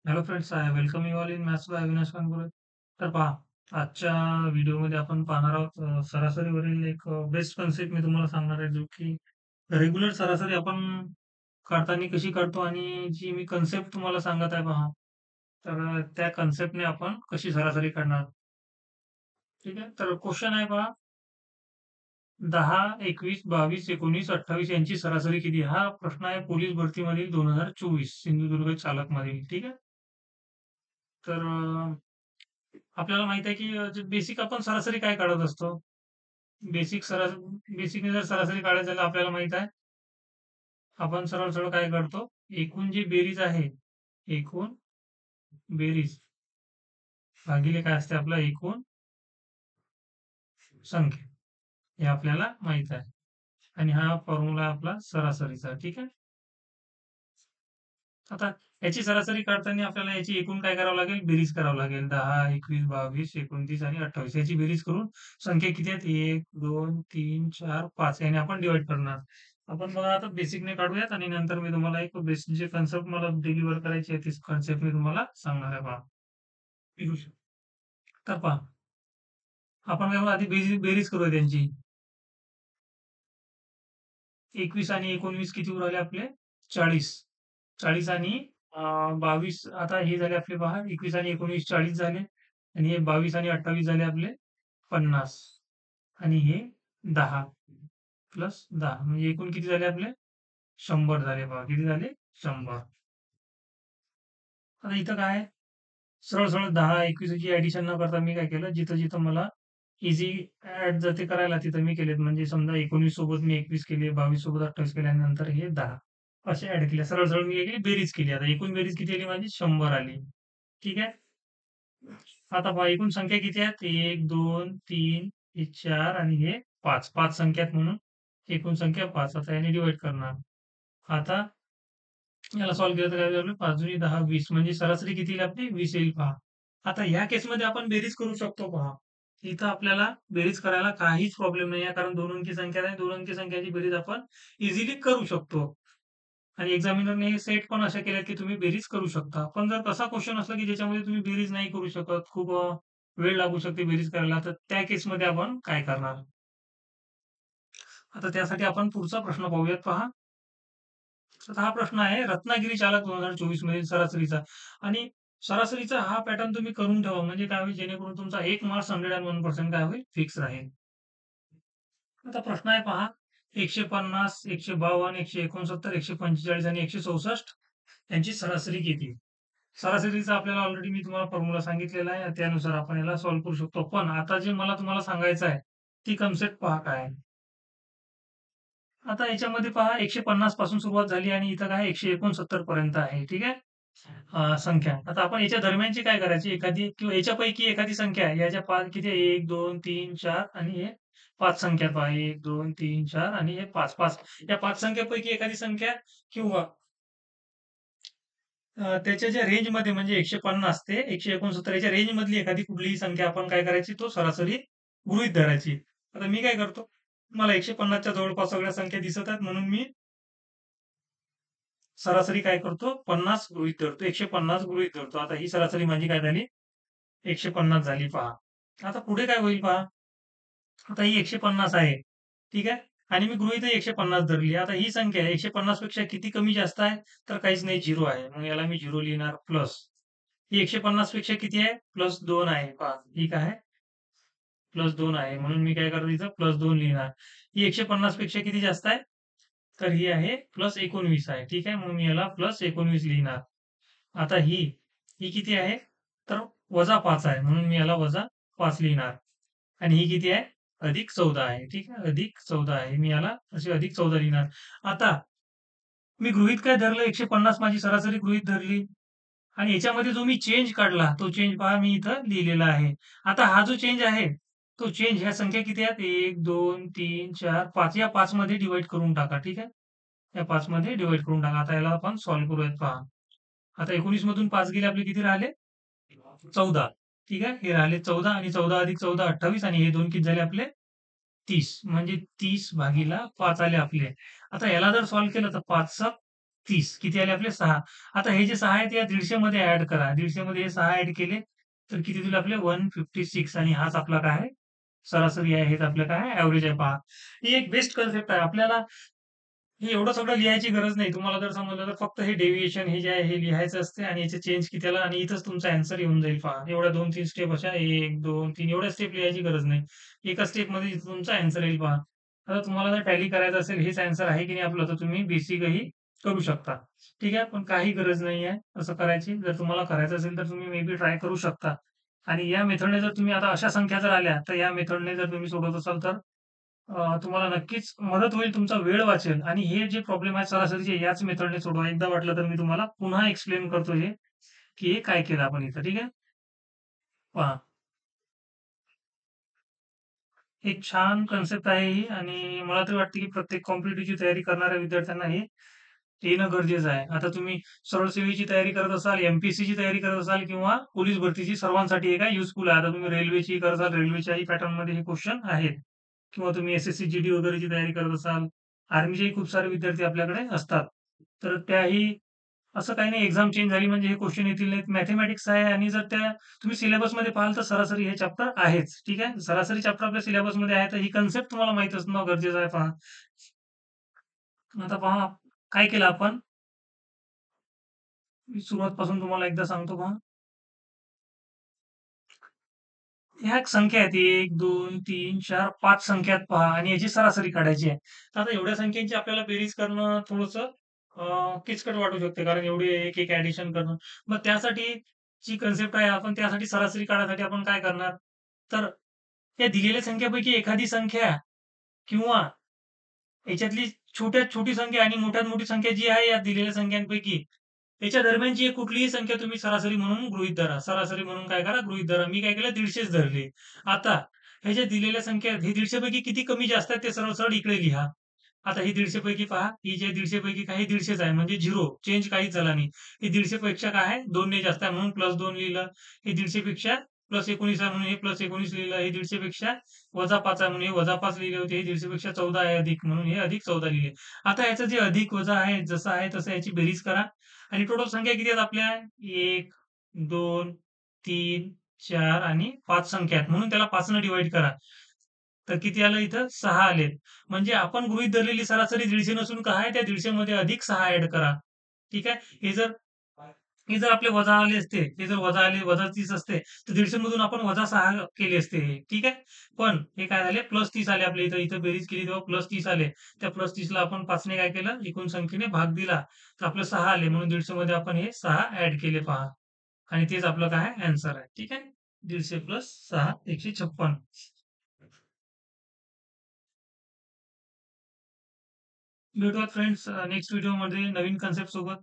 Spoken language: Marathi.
Hello friends, I welcome you all in maths by Avinash Kanpure. तर पहा, आजच्या व्हिडिओमध्ये आपण पाहणार आहोत सरासरीवरील एक बेस्ट कन्सेप्ट मी तुम्हाला सांगणार आहे, जो की रेग्युलर सरासरी आपण काढताना कशी काढतो आणि जी मी कन्सेप्ट तुम्हाला सांगत आहे पहा, तर त्या कन्सेप्टने आपण कशी सरासरी काढणार. ठीक आहे. तर क्वेश्चन आहे पहा, 10, 21, 22, 19, 28 यांची सरासरी किती? हा प्रश्न आहे पोलीस भरतीमधील 2024 सिंधुदुर्ग चालकमधील. ठीक आहे. तर आपल्याला माहित आहे की बेसिक आपण सरासरी काय काढत असतो? बेसिक बेसिकने जर सरासरी काढायचं झालं आपल्याला माहित आहे, आपण सरळ-सरळ काय करतो? एकूण जी बेरीज आहे, एकूण बेरीज भागिले काय असते आपला एकूण संख्या. हे आपल्याला माहित आहे. आणि हा फॉर्म्युला आहे आपला सरासरीचा. ठीक आहे. आता याची सरासरी काढताना आपल्याला याची एकूण काय करावं लागेल? बेरीज करावं लागेल. 10, 21, 22, 29 आणि 28 याची बेरीज करून संख्या किती आहेत? 1, 2, 3, 4, 5 याने आपण डिव्हाईड करणार. आपण बघा आता बेसिकने काढूयात आणि नंतर मी तुम्हाला एक बेसिक जे कन्सेप्ट मला डिलिव्हर करायची आहे, तीच कन्सेप्ट मी तुम्हाला सांगणार आहे पहा. तर पहा, आपण काय करू आधी बेरीज बेरीज करूया त्यांची. 21 आणि 19 किती उराले आपले? 40. 40 आणि 22 आता हे झाले आपले पहा 21 आणि 19 40 झाले आणि हे 22 आणि 28 झाले आपले 50 आणि हे 10 प्लस 10 म्हणजे एकूण किती झाले आपले 100 झाले पहा. किती झाले? 100. आता इथं काय आहे? सरळ-सरळ 10, 21 ची ॲडिशन न करता मी काय केलं, जिथं-जिथं मला इझी ॲड जर ते करायला तिथं मी केलेत. म्हणजे समजा 19 सोबत मी 21 केले, 22 सोबत 28 केले आणि नंतर हे 10 असे ॲड केले. सरळ-सरळ मी काय केली बेरीज केली. आता एकूण बेरीज किती आली माझी? 100 आली. ठीक आहे. आता पहा एकूण संख्या किती आहेत? 1, 2, 3, हे 4 आणि हे 5. 5 संख्या आहेत म्हणून एकूण संख्या 5. आता याने डिव्हाईड करणार. आता याला सॉल्व्ह केलं तर काय झालं? 5 दुनी 10, 20 म्हणजे सरासरी किती येईल आपली? 20 येईल पहा. आता या केसमध्ये आपण बेरीज करू शकतो पहा. इथं आपल्याला बेरीज करायला काहीच प्रॉब्लेम नाही आहे. कारण 2 अंकी संख्या आहे. 2 अंकी संख्याची बेरीज आपण इझिली करू शकतो. आणि एक्झामिनरने सेट पण अशा केल्यात, की तुम्ही बेरीज करू शकता. पण जर तसा क्वेशन असला, की ज्याच्यामध्ये तुम्ही बेरीज नाही करू शकत, खूप वेळ लागू शकते बेरीज करायला, तर त्या केसमध्ये आपण काय करणार? आता त्यासाठी आपण पुढचा प्रश्न पाहूयात पहा. तर हा प्रश्न आहे रत्नागिरी चालक 2024 मधील सरासरीचा आणि सरासरीचा हा पॅटर्न तुम्ही करून ठेवा. म्हणजे काय होईल जेणेकरून तुमचा 1 मार्क्स 101% काय होईल? फिक्स राहील. आता प्रश्न आहे पहा 150, 152, 169, 145 आणि 164 यांची सरासरी किती? सरासरीचा आपल्याला ऑलरेडी मी तुम्हाला फॉर्म्युला सांगितलेला आहे. त्यानुसार आपण याला सॉल्व्ह करू शकतो. पण आता जे मला तुम्हाला सांगायचं आहे, ती कन्सेप्ट पहा काय आहे. आता याच्यामध्ये पहा 150 पासून सुरुवात झाली आणि इथं काय 169 पर्यंत आहे. ठीक आहे. संख्या. आता आपण याच्या दरम्यानची काय करायची एखादी किंवा याच्यापैकी एखादी संख्या आहे. याच्या 5 किती आहे? 1, 2, 3, 4 आणि हे 5 संख्या पहा. 1, 2, 3, 4 आणि हे 5, 5 या 5 संख्येपैकी एखादी संख्या किंवा त्याच्या ज्या रेंजमध्ये म्हणजे 150 ते 169 याच्या रेंजमधली एखादी कुठलीही संख्या आपण काय करायची, तो सरासरी गृहीत धरायची. आता मी काय करतो, मला 150 च्या जवळपास सगळ्या संख्या दिसत आहेत म्हणून मी सरासरी काय करतो 50 गृहीत धरतो. 150 गृहीत धरतो. आता ही सरासरी माझी काय झाली? 150 झाली पहा. आता पुढे काय होईल पहा. आता ही 150 आहे. ठीक आहे. आणि मी गृहीतही 150 धरली. आता ही संख्या आहे 150 पेक्षा किती कमी जास्त आहे? तर काहीच नाही 0 आहे. मग याला मी 0 लिहिणार प्लस. ही 150 पेक्षा किती आहे? प्लस 2 आहे पहा. ही काय आहे? प्लस 2 आहे. म्हणून मी काय करतो इथं प्लस 2 लिहिणार. ही 150 पेक्षा किती जास्त आहे? तर ही आहे प्लस 19 आहे. ठीक आहे. मग मी याला प्लस 19 लिहिणार. आता ही किती आहे? तर वजा 5 आहे. म्हणून मी याला वजा 5 लिहिणार. आणि ही किती आहे? अधिक 14 आहे. ठीक आहे. अधिक 14 आहे. मी याला अशी अधिक 14 लिहिणार. आता मी गृहीत काय धरलं 150 माझी सरासरी गृहीत धरली आणि याच्यामध्ये जो मी चेंज काढला, तो चेंज पहा मी इथं लिहिलेला आहे. आता हा जो चेंज आहे, तो चेंज ह्या संख्या किती आहेत? 1, 2, 3, 4, 5 या 5 मध्ये डिव्हाईड करून टाका. ठीक आहे. या 5 मध्ये डिव्हाईड करून टाका. आता याला आपण सॉल्व्ह करूयात पहा. आता 19 मधून 5 गेले आपले किती राहिले? 14. ठीक आहे. हे राहिले 14 आणि 14 अधिक 14 28 आणि हे 2 किती झाले आपले? 30 म्हणजे 30 भागीला 5 आले आपले. आता याला जर सॉल्व्ह केलं तर 5 चा 30 किती आले आपले 6. आता हे जे 6 आहेत या 150 मध्ये ॲड करा. 150 मध्ये हे 6 ॲड केले तर किती दिले आपले 156 आणि हाच आपला काय आहे सरासरी आहे. हेच आपलं काय आहे एव्हरेज आहे पहा. ही एक बेस्ट कन्सेप्ट आहे. आपल्याला हे एवढं सगळं लिहायची गरज नाही. तुम्हाला जर समजलं तर फक्त हे डेव्हिएशन हे जे आहे हे लिहायचं असते आणि याचे चेंज किती आला आणि इथंच तुमचा ॲन्सर येऊन जाईल पहा. एवढ्या 2-3 स्टेप अशा 1, 2, 3 एवढ्या स्टेप लिहायची गरज नाही. एका स्टेपमध्ये इथं तुमचा ॲन्सर येईल पहा. आता तुम्हाला जर टॅली करायचं असेल हेच ॲन्सर आहे की नाही आपलं तर तुम्ही बेसिकही करू शकता. ठीक आहे. पण काही गरज नाही आहे असं करायची. जर तुम्हाला करायचं असेल तर तुम्ही मे बी ट्राय करू शकता. आणि या मेथडने जर तुम्ही आता अशा संख्या जर आल्या तर या मेथडने जर तुम्ही सोडवत असाल तर तुम्हाला नक्कीच मदत होईल, तुमचा वेळ वाचेल आणि हे जे प्रॉब्लेम आहेत सरासरीचे याच मेथडने सोडवा. एकदा वाटलं तर मी तुम्हाला पुन्हा एक्सप्लेन करतो हे, की हे काय केलं आपण इथं. ठीक आहे? पहा, एक छान कन्सेप्ट आहे ही आणि मला तरी वाटतं, की प्रत्येक कॉम्पिटिटिव्हची तयारी करणाऱ्या विद्यार्थ्यांना हे येणं गरजेचं आहे. आता तुम्ही सरळ सेवेची तयारी करत असाल, एम-पी-एस-सीची तयारी करत असाल किंवा पोलीस भरतीची सर्वांसाठी हे काय युजफुल आहे. आता तुम्ही रेल्वेची करत असाल, रेल्वेच्याही पॅटर्नमध्ये हे क्वेश्चन आहेत किंवा तुम्ही एस-एस-सी, जी-डी वगैरेची तयारी करत असाल, आर्मीचेही खूप सारे विद्यार्थी आपल्याकडे असतात. तर त्याही असं काही नाही एक्झाम चेंज झाली म्हणजे हे क्वेश्चन येतील नाहीत. मॅथेमॅटिक्स आहे आणि जर त्या तुम्ही सिलेबसमध्ये पाहाल तर सरासरी हे चॅप्टर आहेच. ठीक आहे. सरासरी चॅप्टर आपल्या सिलेबसमध्ये आहे, तर ही कन्सेप्ट तुम्हाला माहीत असणं गरजेचं आहे पहा. आता पहा काय केलं आपण, मी सुरुवातपासून तुम्हाला एकदा सांगतो पहा. ह्या संख्या आहेत 1, 2, 3, 4, 5 संख्या आहेत पहा आणि याची सरासरी काढायची आहे. तर आता एवढ्या संख्यांची आपल्याला बेरीज करणं थोडंसं किचकट वाटू शकते कारण एवढे एक-एक ॲडिशन करणं. मग त्यासाठी जी कन्सेप्ट आहे आपण त्यासाठी सरासरी काढण्यासाठी आपण काय करणार? तर त्या दिलेल्या संख्येपैकी एखादी संख्या किंवा याच्यातली छोट्यात छोटी संख्या आणि मोठ्यात मोठी संख्या जी आहे या दिलेल्या संख्यांपैकी, त्याच्या दरम्यानची एक कुठलीही संख्या तुम्ही सरासरी म्हणून गृहीत धरा. सरासरी म्हणून काय करा गृहीत धरा. मी काय केलं 150च धरले. आता ह्या ज्या दिलेल्या संख्या आहेत, हे 150 पैकी किती कमी जास्त आहेत ते सरळ-सरळ इकडे लिहा. आता ही 150 पैकी पहा, ही जे 150 पैकी काय 150च आहे म्हणजे 0 चेंज काहीच झाला नाही. ही 150 पेक्षा काय आहे 2 ने जास्त आहे म्हणून +2 लिहिलं. हे 150 पेक्षा +19 आहे म्हणून हे +19 लिहिलं. हे 150 पेक्षा -5 आहे म्हणून हे -5 लिहिले होते. हे 150 पेक्षा 14 आहे अधिक म्हणून हे +14 लिहिले. आता याचं जे अधिक वजा आहे, जसं आहे तसं याची बेरीज करा आणि टोटल संख्या किती आहेत आपल्या 1, 2, 3, 4 आणि 5 संख्या आहेत म्हणून त्याला 5 ने डिव्हाईड करा. तर किती आलं इथं 6 आलेत. म्हणजे आपण गृहीत धरलेली सरासरी 150 नसून काय आहे त्या 150 मध्ये अधिक 6 ॲड करा. ठीक आहे. हे जर आपले वजा आले असते, हे जर वजा आले वजा 30 असते, तर 150 मधून आपण वजा 6 केले असते हे. ठीक आहे. पण हे काय झाले +30 आले आपल्या इथं. इथं बेरीज केली तेव्हा +30 आले. त्या +30 ला आपण 5 ने काय केलं एकूण संख्येने भाग दिला. तर आपलं 6 आले म्हणून 150 मध्ये आपण हे 6 ॲड केले पहा. आणि तेच आपलं काय आहे ॲन्सर आहे. ठीक आहे. 150 प्लस 6 156. भेटूयात फ्रेंड्स नेक्स्ट व्हिडिओमध्ये नवीन कन्सेप्ट सोबत.